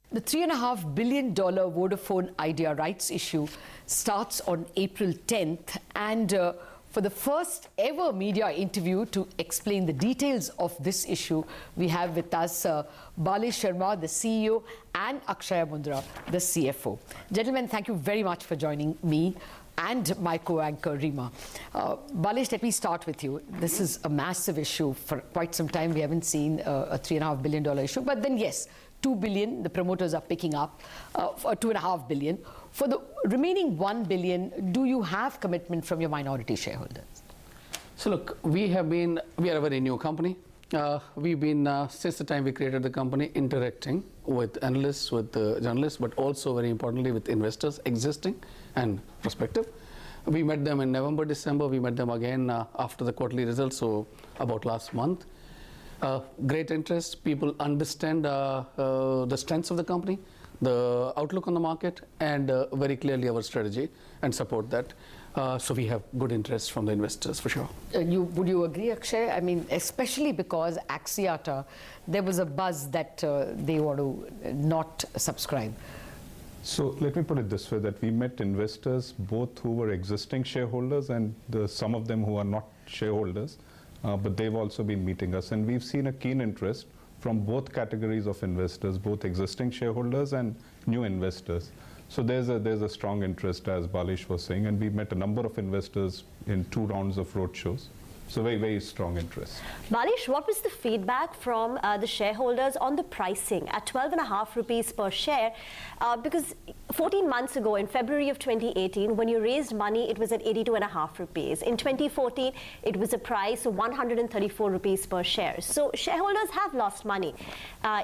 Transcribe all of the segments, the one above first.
The $3.5 billion Vodafone Idea rights issue starts on April 10th, and for the first ever media interview to explain the details of this issue, we have with us Balish Sharma, the CEO, and Akshaya Mundra, the CFO. Gentlemen, thank you very much for joining me and my co-anchor Rima. Balish, let me start with you. This is a massive issue. For quite some time we haven't seen a $3.5 billion issue, but then yes, 2 billion the promoters are picking up, for 2.5 billion. For the remaining 1 billion, do you have commitment from your minority shareholders? So look, we are a very new company. We've been, since the time we created the company, interacting with analysts, with journalists, but also very importantly with investors, existing and prospective. We met them in November, December. We met them again after the quarterly results, so about last month. Great interest. People understand the strengths of the company, the outlook on the market, and very clearly our strategy, and support that. So we have good interest from the investors for sure. Would you agree, Akshay? I mean, especially because Axiata, there was a buzz that they want to not subscribe. So let me put it this way, that we met investors both who were existing shareholders and some of them who are not shareholders, but they've also been meeting us, and we've seen a keen interest from both categories of investors, both existing shareholders and new investors. So there's a strong interest, as Balish was saying, and we met a number of investors in 2 rounds of roadshows. So very, very strong interest. Balish, what was the feedback from the shareholders on the pricing at 12.5 rupees per share? Because 14 months ago, in February of 2018, when you raised money, it was at 82.5 rupees. In 2014, it was a price of 134 rupees per share. So shareholders have lost money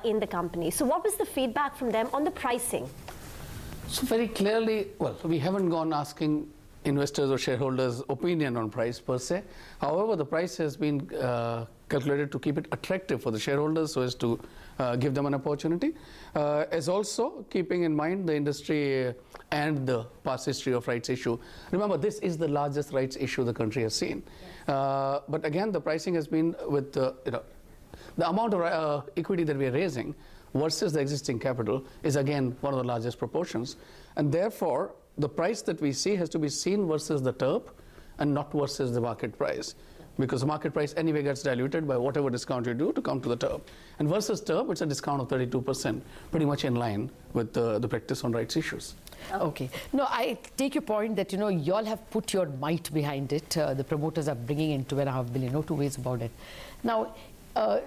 in the company. So what was the feedback from them on the pricing? So very clearly, well, we haven't gone asking investors or shareholders' opinion on price per se. However, the price has been calculated to keep it attractive for the shareholders so as to give them an opportunity, as also keeping in mind the industry and the past history of rights issue. Remember, this is the largest rights issue the country has seen. But again, the pricing has been with the amount of equity that we are raising versus the existing capital is again one of the largest proportions, and therefore the price that we see has to be seen versus the TERP and not versus the market price, because the market price anyway gets diluted by whatever discount you do to come to the TERP. And versus TERP, it's a discount of 32%, pretty much in line with the practice on rights issues. Okay. No, I take your point that, you all have put your might behind it. The promoters are bringing in 2.5 billion, no two ways about it. Now,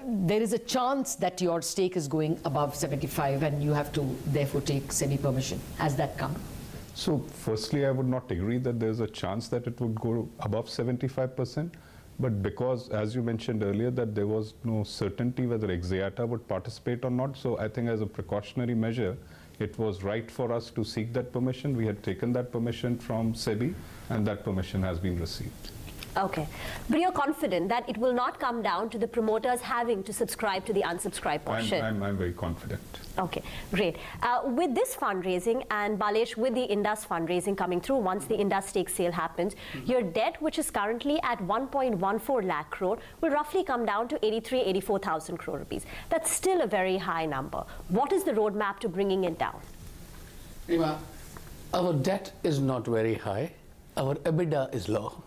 there is a chance that your stake is going above 75 and you have to therefore take SEBI permission. Has that come? So firstly, I would not agree that there's a chance that it would go above 75%, but because, as you mentioned earlier, that there was no certainty whether Axiata would participate or not, so I think as a precautionary measure, it was right for us to seek that permission. We had taken that permission from SEBI, and that permission has been received. Okay, but you're confident that it will not come down to the promoters having to subscribe to the unsubscribed portion? I'm very confident. Okay, great. With this fundraising, and Balish, with the Indus fundraising coming through once the Indus stake sale happens, your debt, which is currently at 1.14 lakh crore, will roughly come down to 84,000 crore rupees. That's still a very high number. What is the roadmap to bringing it down? Rima, our debt is not very high. Our EBITDA is low.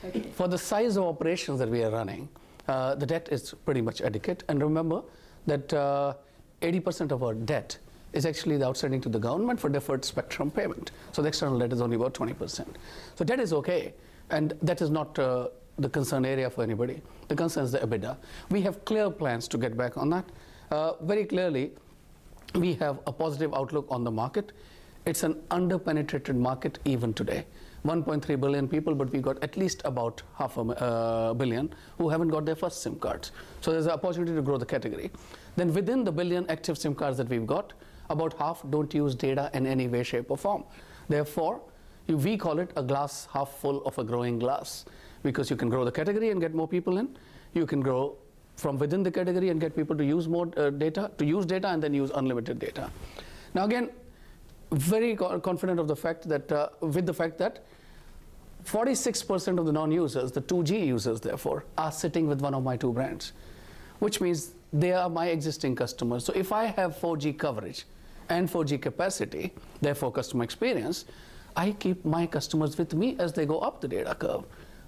Okay. For the size of operations that we are running, the debt is pretty much adequate. And remember that 80% of our debt is actually the outstanding to the government for deferred spectrum payment. So the external debt is only about 20%. So debt is okay, and that is not the concern area for anybody. The concern is the EBITDA. We have clear plans to get back on that. Very clearly, we have a positive outlook on the market. It's an under-penetrated market even today. 1.3 billion people, but we got at least about 500 million who haven't got their first SIM cards. So there's an opportunity to grow the category. Then within the billion active SIM cards that we've got, about half don't use data in any way, shape or form. Therefore, we call it a glass half full of a growing glass, because you can grow the category and get more people in. You can grow from within the category and get people to use more data and then use unlimited data. Now again, very confident of the fact that, with the fact that 46% of the non-users, the 2G users therefore, are sitting with one of my 2 brands, which means they are my existing customers. So if I have 4G coverage and 4G capacity, therefore customer experience, I keep my customers with me as they go up the data curve.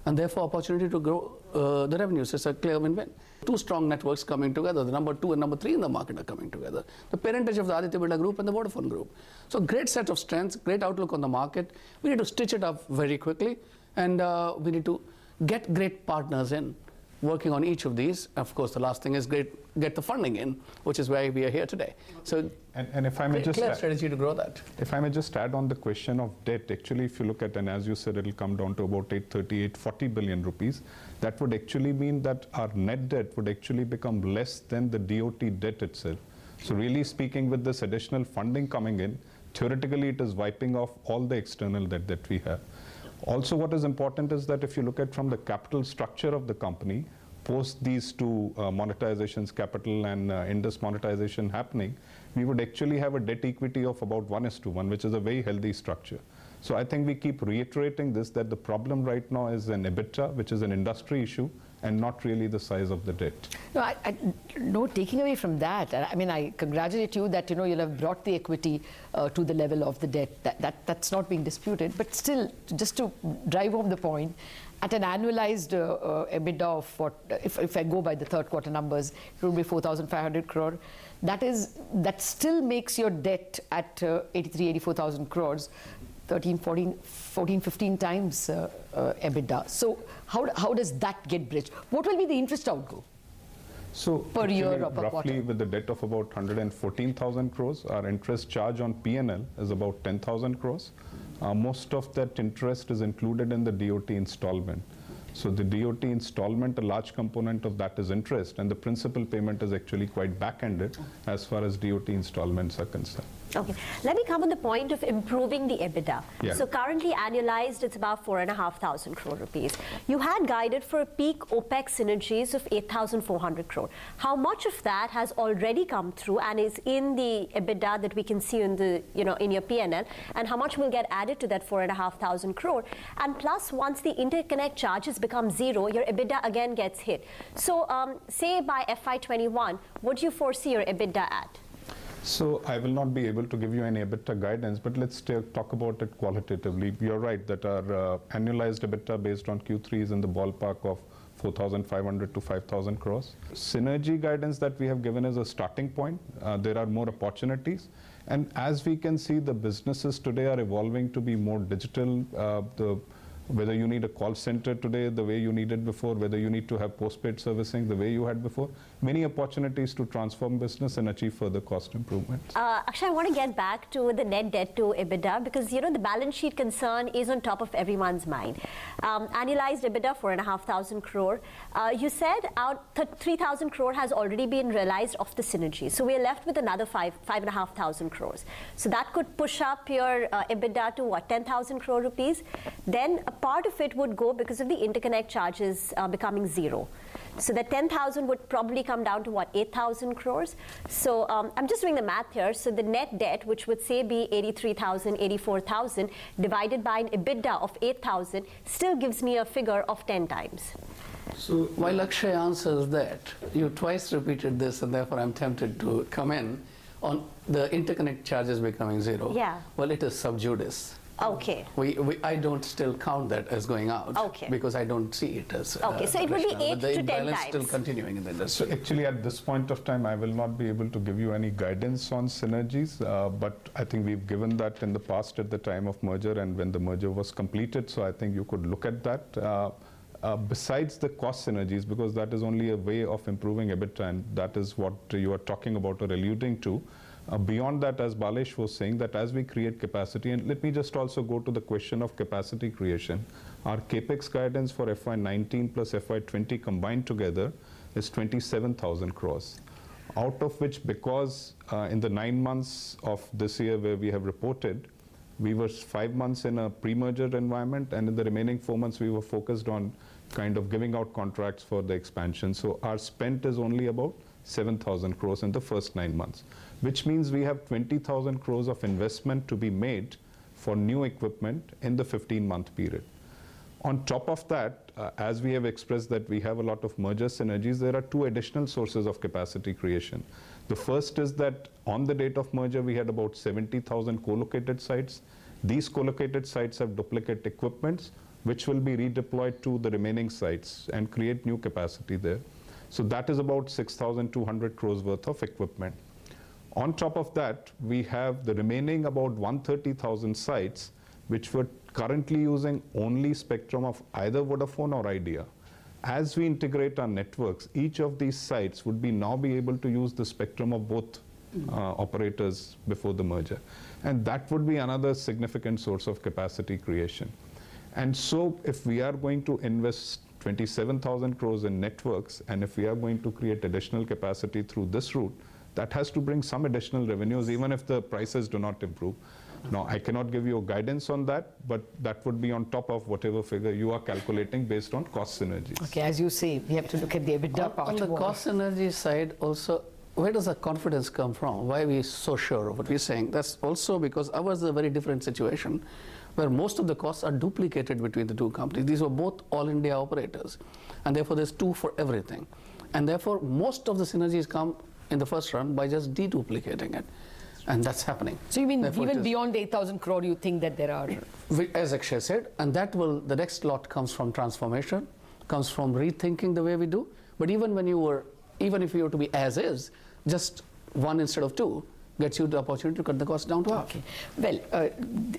And therefore opportunity to grow the revenues. It's a clear win-win. Two strong networks coming together. The number 2 and number 3 in the market are coming together. The parentage of the Aditya Birla Group and the Vodafone Group. So great set of strengths, great outlook on the market. We need to stitch it up very quickly, and we need to get great partners in, working on each of these. Of course, the last thing is get the funding in, which is why we are here today. So, and if I may just clear strategy to grow that. If I may just add on the question of debt, actually, if you look at, and as you said, it'll come down to about 840 billion rupees. That would actually mean that our net debt would actually become less than the DOT debt itself. So really speaking, with this additional funding coming in, theoretically it is wiping off all the external debt that we have. Also, what is important is that if you look at from the capital structure of the company, post these two monetizations, capital and Indus monetization happening, we would actually have a debt equity of about 1:1, which is a very healthy structure. So I think we keep reiterating this, that the problem right now is an EBITDA, which is an industry issue, and not really the size of the debt. No, no, taking away from that, I mean, I congratulate you that, you'll have brought the equity to the level of the debt. That's not being disputed. But still, just to drive home the point, at an annualized EBITDA of what, if I go by the third quarter numbers, it will be 4,500 crore. That still makes your debt at 84,000 crores, 13, 14, 15 times EBITDA. So how does that get bridged? What will be the interest outgo? So per year or per roughly quarter? With the debt of about 114,000 crores, our interest charge on P&L is about 10,000 crores. Most of that interest is included in the DOT installment. So the DOT installment, a large component of that is interest, and the principal payment is actually quite back-ended as far as DOT installments are concerned. Okay, let me come on the point of improving the EBITDA. Yeah. So currently annualized, it's about 4,500 crore rupees. You had guided for a peak OPEX synergies of 8,400 crore. How much of that has already come through and is in the EBITDA that we can see in the, in your P&L, and how much will get added to that 4,500 crore? And plus, once the interconnect charges become zero, your EBITDA again gets hit. So say by FY21, what do you foresee your EBITDA at? So I will not be able to give you any EBITDA guidance, but let's talk about it qualitatively. You're right that our annualized EBITDA based on Q3 is in the ballpark of 4,500 to 5,000 crores. Synergy guidance that we have given is a starting point. There are more opportunities. And as we can see, the businesses today are evolving to be more digital. Whether you need a call center today the way you needed before, whether you need to have postpaid servicing the way you had before, many opportunities to transform business and achieve further cost improvements. Actually, I want to get back to the net debt to EBITDA because, the balance sheet concern is on top of everyone's mind. Annualized EBITDA, 4,500 crore. You said 3,000 crore has already been realized of the synergy. So we're left with another 5,500 crores. So that could push up your EBITDA to what, 10,000 crore rupees? Then a part of it would go because of the interconnect charges becoming zero. So that 10,000 would probably come down to what, 8,000 crores? So I'm just doing the math here. So the net debt, which would say be 83,000, 84,000, divided by an EBITDA of 8,000, still gives me a figure of 10 times. So while Akshay answers that, you twice repeated this, and therefore I'm tempted to come in on the interconnect charges becoming zero. Yeah. Well, it is sub judice. Okay. I don't still count that as going out. Okay. Because I don't see it as okay. So it will be 8 to 10 times. times. Still continuing in the industry. So actually at this point of time, I will not be able to give you any guidance on synergies, but I think we've given that in the past at the time of merger and when the merger was completed. So I think you could look at that. Besides the cost synergies, because that is only a way of improving EBITDA, and that is what you are talking about or alluding to. Beyond that, as Balesh was saying, that as we create capacity, and let me just also go to the question of capacity creation. Our capex guidance for FY19 plus FY20 combined together is 27,000 crores. Out of which, because in the 9 months of this year where we have reported, we were 5 months in a pre-merger environment, and in the remaining 4 months we were focused on kind of giving out contracts for the expansion. So our spend is only about 7,000 crores in the first 9 months, which means we have 20,000 crores of investment to be made for new equipment in the 15-month period. On top of that, as we have expressed that we have a lot of merger synergies, there are 2 additional sources of capacity creation. The first is that on the date of merger, we had about 70,000 co-located sites. These co-located sites have duplicate equipments, which will be redeployed to the remaining sites and create new capacity there. So that is about 6,200 crores worth of equipment. On top of that, we have the remaining about 130,000 sites, which were currently using only spectrum of either Vodafone or Idea. As we integrate our networks, each of these sites would now be able to use the spectrum of both operators before the merger. And that would be another significant source of capacity creation. And so if we are going to invest 27,000 crores in networks, and if we are going to create additional capacity through this route, that has to bring some additional revenues, even if the prices do not improve. Now, I cannot give you a guidance on that, but that would be on top of whatever figure you are calculating based on cost synergies. Okay, as you say, we have to look at the EBITDA part. On the more. cost synergy side also, where does the confidence come from? Why are we so sure of what we're saying? That's also because ours is a very different situation, where most of the costs are duplicated between the two companies. These were both all India operators, and therefore there's two for everything. And therefore, most of the synergies come in the first run by just deduplicating it. And that's happening. So you mean therefore even beyond 8,000 crore, you think that there are... As Akshay said, and that will, the next lot comes from transformation, comes from rethinking the way we do. But even if you were to be as is, just one instead of two gets you the opportunity to cut the cost down to half. Okay. Well,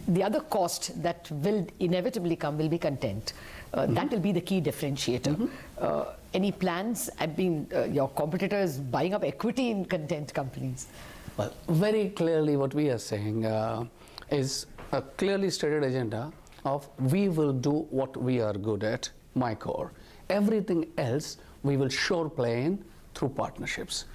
the other cost that will inevitably come will be content. That will be the key differentiator. Any plans? I mean, your competitors buying up equity in content companies. Well, very clearly what we are saying is a clearly stated agenda of we will do what we are good at, my core. Everything else we will sure play in through partnerships.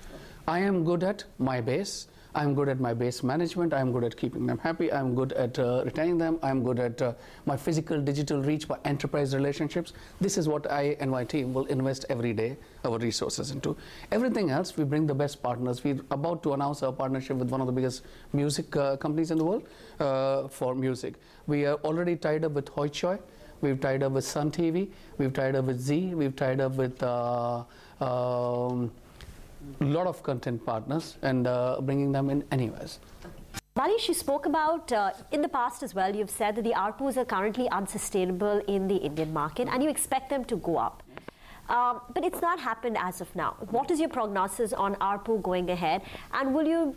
I am good at my base. I'm good at my base management. I'm good at keeping them happy. I'm good at retaining them. I'm good at my physical digital reach, my enterprise relationships. This is what I and my team will invest every day our resources into. Everything else, we bring the best partners. We're about to announce our partnership with one of the biggest music companies in the world for music. We are already tied up with Hoi Choi. We've tied up with Sun TV. We've tied up with Z. We've tied up with a lot of content partners and bringing them in anyways. Balish, you spoke about, in the past as well, you've said that the ARPUs are currently unsustainable in the Indian market and you expect them to go up. But it's not happened as of now. What is your prognosis on ARPU going ahead? And will you,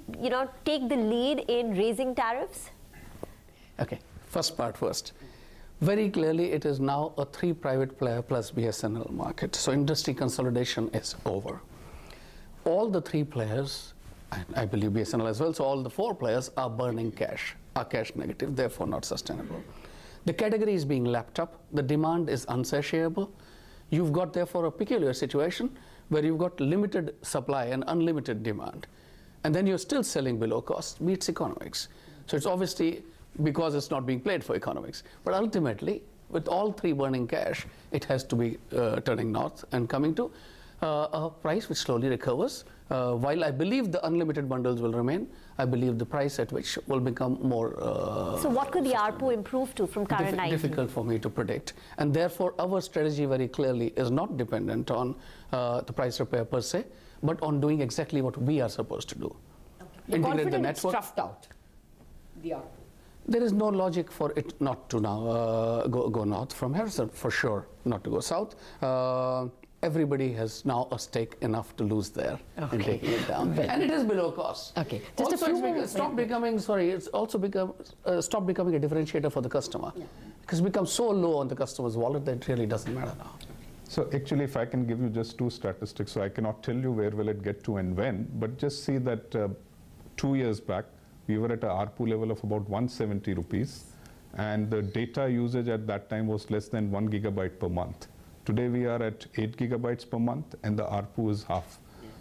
take the lead in raising tariffs? Okay, first part first. Very clearly, it is now a 3 private player plus BSNL market. So industry consolidation is over. All the 3 players, and I believe BSNL as well, so all the 4 players are burning cash, are cash negative, therefore not sustainable. The category is being lapped up, the demand is unsatiable. You've got therefore a peculiar situation where you've got limited supply and unlimited demand. And then you're still selling below cost, meets economics. So it's obviously because it's not being played for economics. But ultimately, with all 3 burning cash, it has to be turning north and coming to a price which slowly recovers. While I believe the unlimited bundles will remain, I believe the price at which will become more... so what could the ARPU improve to from current 90? Difficult for me to predict. And therefore, our strategy very clearly is not dependent on the price repair per se, but on doing exactly what we are supposed to do. You're Integrate the confident network. it's troughed out, the ARPU? There is no logic for it not to now go north from here, so for sure not to go south. Everybody has now a stake enough to lose there in taking it down. And it is below cost. Okay. Just also, it's also stopped becoming a differentiator for the customer. Yeah. Because it becomes so low on the customer's wallet that it really doesn't matter now. So actually, if I can give you just 2 statistics, so I cannot tell you where will it get to and when, but just see that 2 years back, we were at a ARPU level of about 170 rupees, and the data usage at that time was less than 1 gigabyte per month. Today we are at 8 gigabytes per month and the ARPU is half.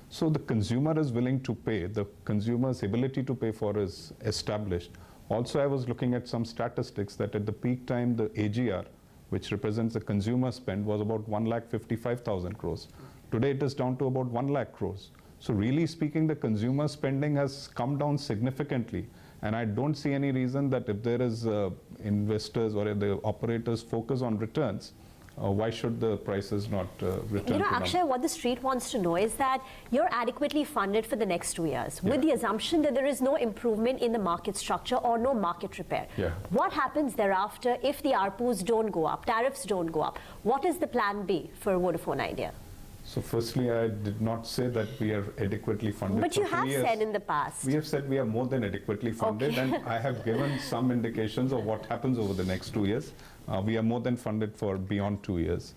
So the consumer is willing to pay, the consumer's ability to pay for is established. Also, I was looking at some statistics that at the peak time, the AGR, which represents the consumer spend, was about 1,55,000 crores. Today it is down to about 1 lakh crores. So really speaking, the consumer spending has come down significantly. And I don't see any reason that if there is investors or the operators focus on returns, why should the prices not return to Akshay, what the street wants to know is that you're adequately funded for the next 2 years with the assumption that there is no improvement in the market structure or no market repair. What happens thereafter if the ARPUs don't go up, tariffs don't go up? What is the plan B for Vodafone Idea? So firstly, I did not say that we are adequately funded. But you have said in the past. We have said we are more than adequately funded, and I have given some indications of what happens over the next 2 years. We are more than funded for beyond 2 years.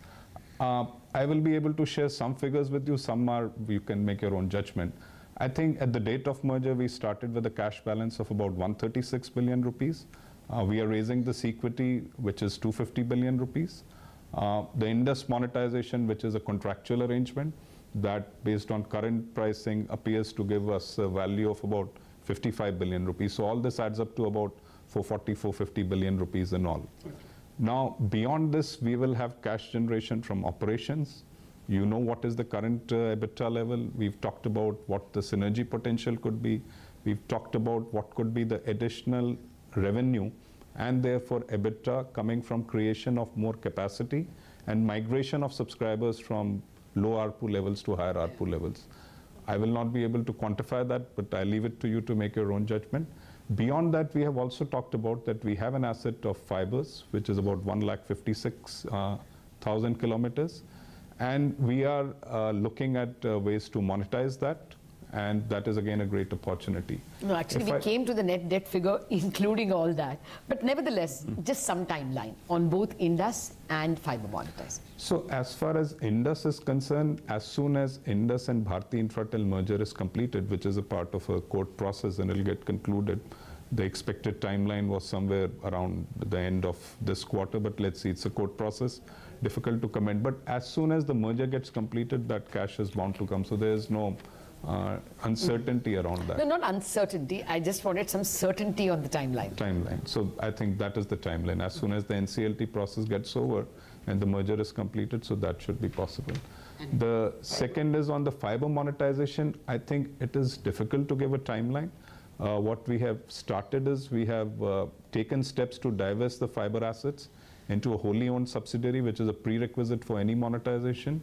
I will be able to share some figures with you. Some are, you can make your own judgment. I think at the date of merger, we started with a cash balance of about 136 billion rupees. We are raising this equity, which is 250 billion rupees. The Indus monetization, which is a contractual arrangement that based on current pricing appears to give us a value of about 55 billion rupees. So all this adds up to about 440, 450 billion rupees in all. Now, beyond this, we will have cash generation from operations. You know what is the current EBITDA level. We've talked about what the synergy potential could be. We've talked about what could be the additional revenue and therefore EBITDA coming from creation of more capacity and migration of subscribers from low ARPU levels to higher ARPU levels. I will not be able to quantify that, but I leave it to you to make your own judgment. Beyond that, we have also talked about that we have an asset of fibers, which is about 156,000 kilometers. And we are looking at ways to monetize that. And that is again a great opportunity. No, actually, we came to the net debt figure, including all that. But nevertheless, just some timeline on both Indus and fiber monetization. So as far as Indus is concerned, as soon as Indus and Bharti Infratel merger is completed, which is a part of a court process and it will get concluded, the expected timeline was somewhere around the end of this quarter. But let's see, it's a court process. Difficult to comment. But as soon as the merger gets completed, that cash is bound to come. So there is no uncertainty around that. No, not uncertainty. I just wanted some certainty on the timeline. So I think that is the timeline. As soon as the NCLT process gets over and the merger is completed, so that should be possible. The second is on the fiber monetization. I think it is difficult to give a timeline. What we have started is we have taken steps to divest the fiber assets into a wholly owned subsidiary, which is a prerequisite for any monetization.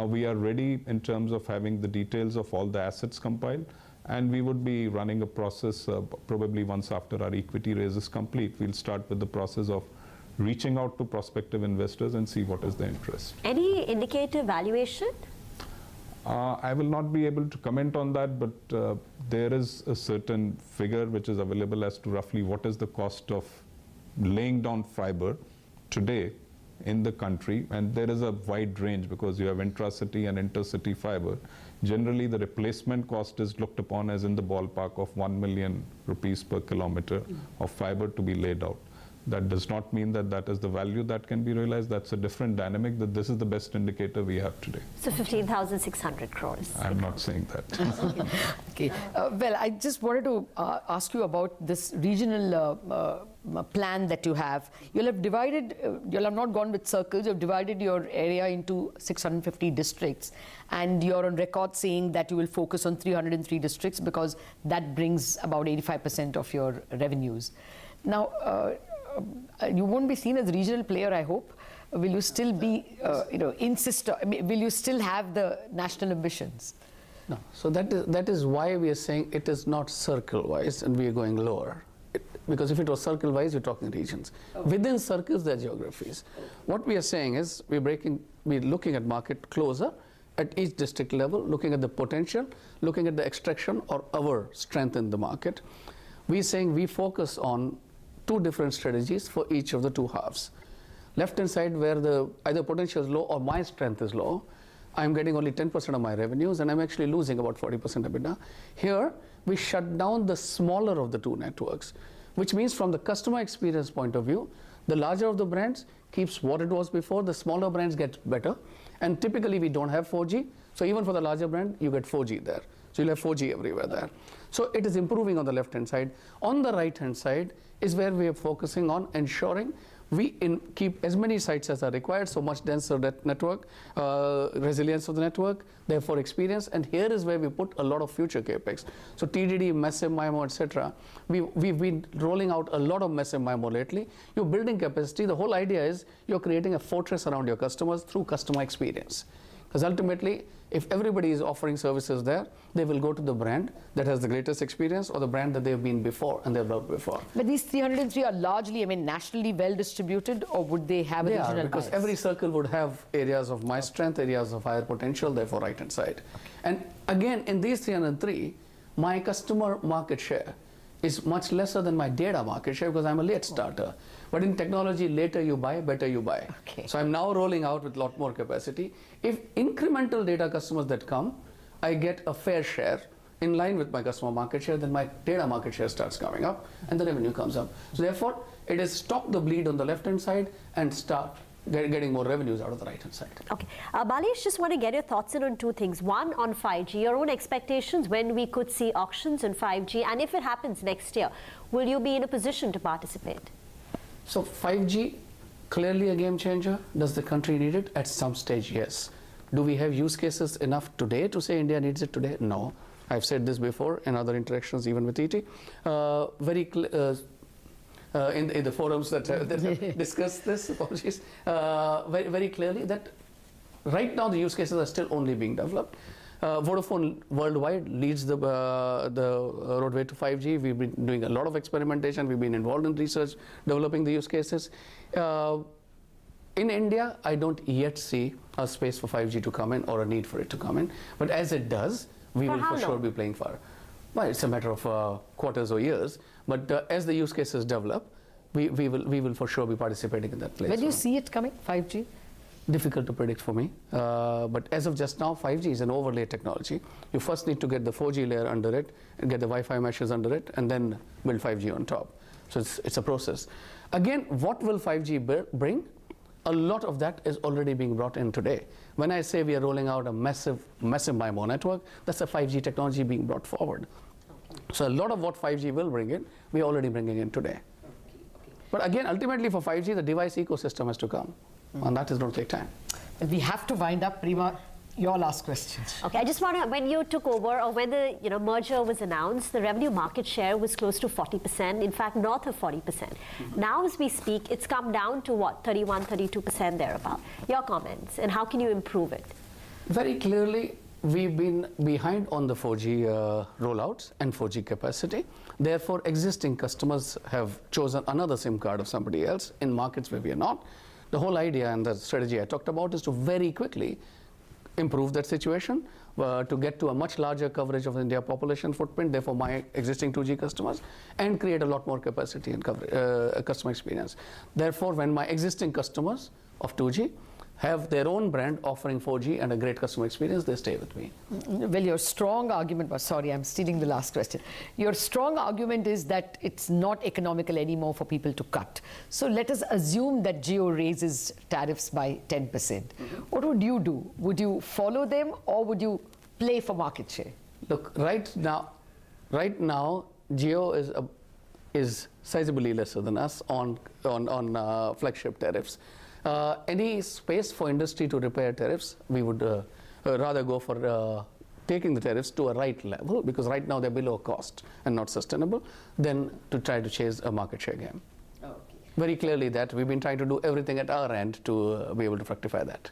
We are ready in terms of having the details of all the assets compiled, and we would be running a process probably once after our equity raise is complete. We'll start with the process of reaching out to prospective investors and see what is the interest. Any indicative valuation? I will not be able to comment on that, but there is a certain figure which is available as to roughly what is the cost of laying down fiber today in the country, and there is a wide range because you have intracity and intercity fiber. Generally, the replacement cost is looked upon as in the ballpark of 1 million rupees per kilometer of fiber to be laid out. That does not mean that that is the value that can be realized. That's a different dynamic, that this is the best indicator we have today. So 15,600 crores. I'm not saying that. Okay. Well, I just wanted to ask you about this regional plan that you have. You'll have divided, you'll have not gone with circles, you've divided your area into 650 districts. And you're on record saying that you will focus on 303 districts because that brings about 85% of your revenues. Now, you won't be seen as a regional player, I hope. Will you still be, will you still have the national ambitions? No. So that is why we are saying it is not circle-wise and we are going lower. Because if it was circle-wise, you're talking regions. Within circles, there are geographies. What we are saying is we're looking at market closer at each district level, looking at the potential, looking at the extraction or our strength in the market. We're saying we focus on two different strategies for each of the two halves. Left-hand side, where either potential is low or my strength is low, I'm getting only 10% of my revenues and I'm actually losing about 40% EBITDA. Here, we shut down the smaller of the two networks, which means from the customer experience point of view, the larger of the brands keeps what it was before, the smaller brands get better. And typically, we don't have 4G. So even for the larger brand, you get 4G there. So you'll have 4G everywhere there. So it is improving on the left-hand side. On the right-hand side is where we are focusing on ensuring we keep as many sites as are required, so much denser that network, resilience of the network, therefore experience, and here is where we put a lot of future capex. So TDD, massive MIMO, etc. We've been rolling out a lot of massive MIMO lately. You're building capacity. The whole idea is you're creating a fortress around your customers through customer experience. Because ultimately, if everybody is offering services there, they will go to the brand that has the greatest experience or the brand that they've been before and they've loved before. But these 303 are largely, I mean, nationally well distributed, or would they have a regional bias? Because every circle would have areas of my strength, areas of higher potential, therefore right-hand side. And again, in these 303, my customer market share is much lesser than my data market share because I'm a late starter. But in technology, later you buy, better you buy. Okay. So I'm now rolling out with a lot more capacity. If incremental data customers that come, I get a fair share in line with my customer market share, then my data market share starts coming up and the revenue comes up. So therefore, it is stop the bleed on the left-hand side and start getting more revenues out of the right-hand side. Okay. Balesh, just want to get your thoughts in on two things. One, on 5G, your own expectations when we could see auctions in 5G, and if it happens next year, will you be in a position to participate? So 5G, clearly a game changer. Does the country need it? At some stage, yes. Do we have use cases enough today to say India needs it today? No. I've said this before in other interactions, even with ET. In the forums that have discussed this, apologies, very clearly that right now the use cases are still only being developed. Vodafone worldwide leads the roadway to 5G. We've been doing a lot of experimentation. We've been involved in research, developing the use cases. In India, I don't yet see a space for 5G to come in or a need for it to come in. But as it does, we will for sure be playing for. Well, it's a matter of quarters or years. But as the use cases develop, we will for sure be participating in that place. When do you see it coming, 5G? Difficult to predict for me. But as of just now, 5G is an overlay technology. You first need to get the 4G layer under it, and get the Wi-Fi meshes under it, and then build 5G on top. So it's a process. Again, what will 5G bring? A lot of that is already being brought in today. When I say we are rolling out a massive MIMO network, that's a 5G technology being brought forward. So a lot of what 5G will bring in, we are already bringing in today. But again, ultimately for 5G, the device ecosystem has to come. And that is going to take time. And we have to wind up, Prima. Your last question. Okay, I just want to, when you took over or when the merger was announced, the revenue market share was close to 40%, in fact, north of 40%. Now, as we speak, it's come down to what, 31, 32% thereabout. Your comments, and how can you improve it? Very clearly, we've been behind on the 4G rollouts and 4G capacity. Therefore, existing customers have chosen another SIM card of somebody else in markets where we are not. The whole idea and the strategy I talked about is to very quickly improve that situation, to get to a much larger coverage of India population footprint, therefore my existing 2G customers, and create a lot more capacity and customer experience. Therefore, when my existing customers of 2G have their own brand offering 4G and a great customer experience, they stay with me. Well, your strong argument, sorry, I'm stealing the last question. Your strong argument is that it's not economical anymore for people to cut. So let us assume that Jio raises tariffs by 10%. What would you do? Would you follow them or would you play for market share? Look, right now, Jio is sizably lesser than us on flagship tariffs. Any space for industry to repair tariffs, we would rather go for taking the tariffs to a right level, because right now they're below cost and not sustainable, than to try to chase a market share game. Okay. Very clearly that we've been trying to do everything at our end to be able to fructify that.